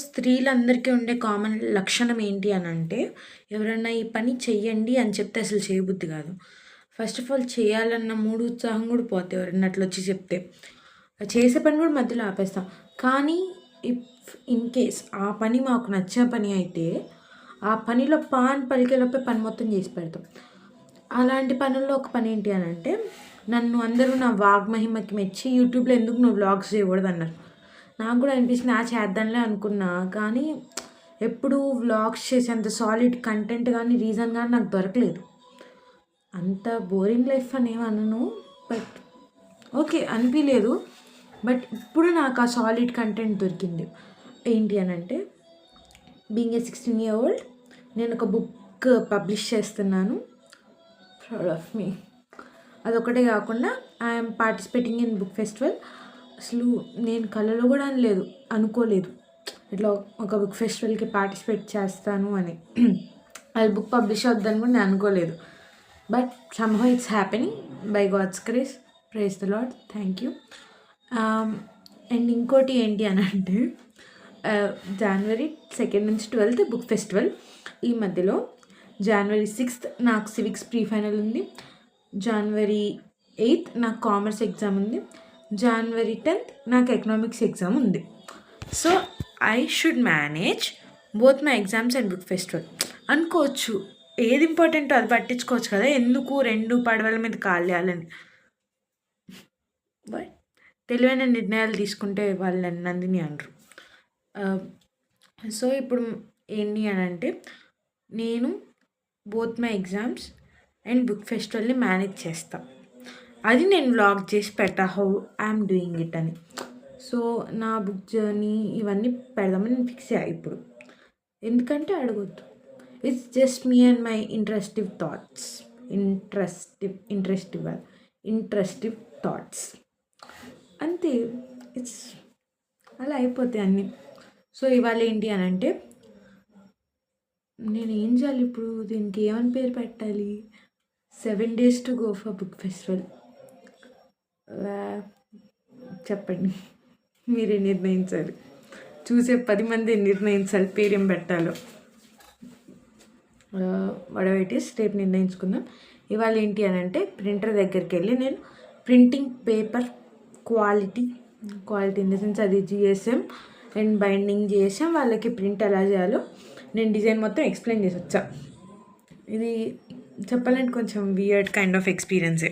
స్త్రీలందరికీ ఉండే కామన్ లక్షణం ఏంటి అనంటే, ఎవరన్నా ఈ పని చెయ్యండి అని చెప్తే అసలు చేయబుద్ధి కాదు. ఫస్ట్ ఆఫ్ ఆల్ చేయాలన్న మూడు ఉత్సాహం కూడా పోద్ది ఎవరన్నా అట్లొచ్చి చెప్తే. చేసే పని కూడా మధ్యలో ఆపేస్తాం. కానీ ఇన్ కేస్ ఆ పని మాకు నచ్చిన పని అయితే, ఆ పనిలో అని పలికేలోపే పని మొత్తం చేసి పెడతాం. అలాంటి పనుల్లో ఒక పని ఏంటి అనంటే, నన్ను అందరూ నా వాగ్మహిమకి మెచ్చి యూట్యూబ్‌లో ఎందుకు నువ్వు వ్లాగ్స్ చేయకూడదన్నారు. నాకు కూడా అనిపించింది చేద్దాంలే అనుకున్నా. కానీ ఎప్పుడూ వ్లాగ్స్ చేసేంత సాలిడ్ కంటెంట్ గానీ, రీజన్ గానీ నాకు దొరకలేదు. అంత బోరింగ్ లైఫ్ అని ఏమనను. బట్ ఓకే అనిపియలేదు. బట్ ఇప్పుడు నాకు ఆ సాలిడ్ కంటెంట్ దొరికింది. ఏంటి అనంటే, బీయింగ్ ఏ 16 year old నేను ఒక బుక్ పబ్లిష్ చేస్తున్నాను. ప్రౌడ్ ఆఫ్ మీ. అదొకటే కాకుండా I'm participating in book festival. అసలు నేను కలలో కూడా అనుకోలేదు ఇట్లా ఒక బుక్ ఫెస్టివల్కి పార్టిసిపేట్ చేస్తాను అని. అది బుక్ పబ్లిష్ అవుద్దని కూడా నేను అనుకోలేదు. But somehow it's happening by God's grace. Praise the Lord. Thank you. And ఇంకోటి ఏంటి అని అంటే, January 2nd నుంచి 12th బుక్ ఫెస్టివల్. ఈ మధ్యలో January 6th నాకు సివిక్స్ ప్రీ ఫైనల్ ఉంది. January 8th నాకు కామర్స్ ఎగ్జామ్ ఉంది. January 10th నాకు ఎకనామిక్స్ ఎగ్జామ్ ఉంది. So I should manage both my exams and book festival అనుకోవచ్చు. ఏది ఇంపార్టెంటో అది పట్టించుకోవచ్చు కదా, ఎందుకు 2 పడవల మీద కాలేయాలని. బట్ తెలివైన నిర్ణయాలు తీసుకుంటే వాళ్ళని నందిని అనరు. సో ఇప్పుడు ఏంటి అని అంటే, నేను both my exams and book ఫెస్టివల్ని మేనేజ్ చేస్తాను. అది నేను వ్లాగ్ చేసి పెట్టా హౌ ఐఎమ్ డూయింగ్ ఇట్ అని. సో నా బుక్ జర్నీ ఇవన్నీ పెడదామని నేను ఫిక్స్ అయ్యా ఇప్పుడు. ఎందుకంటే అడగొద్దు. It's just me and my interesting thoughts అంతే. ఇట్స్ అలా అయిపోతాయి అన్నీ. సో ఇవాళ ఏంటి అని అంటే, నేను ఏం చేయాలి ఇప్పుడు, దీనికి ఏమని పేరు పెట్టాలి? 7 days to go for book festival. చెప్పండి, మీరే నిర్ణయించాలి. చూసే 10 మంది నిర్ణయించాలి పేరేం పెట్టాలో. వడవైటీస్ రేపు నిర్ణయించుకుందాం. ఇవాళ ఏంటి అని అంటే, ప్రింటర్ దగ్గరికి వెళ్ళి నేను printing paper quality in the sense అది GSM అండ్ బైండింగ్ GSM వాళ్ళకి ప్రింట్ ఎలా చేయాలో నేను డిజైన్ మొత్తం ఎక్స్ప్లెయిన్ చేసి వచ్చా. ఇది చెప్పాలంటే కొంచెం వియర్డ్ కైండ్ ఆఫ్ ఎక్స్పీరియన్సే.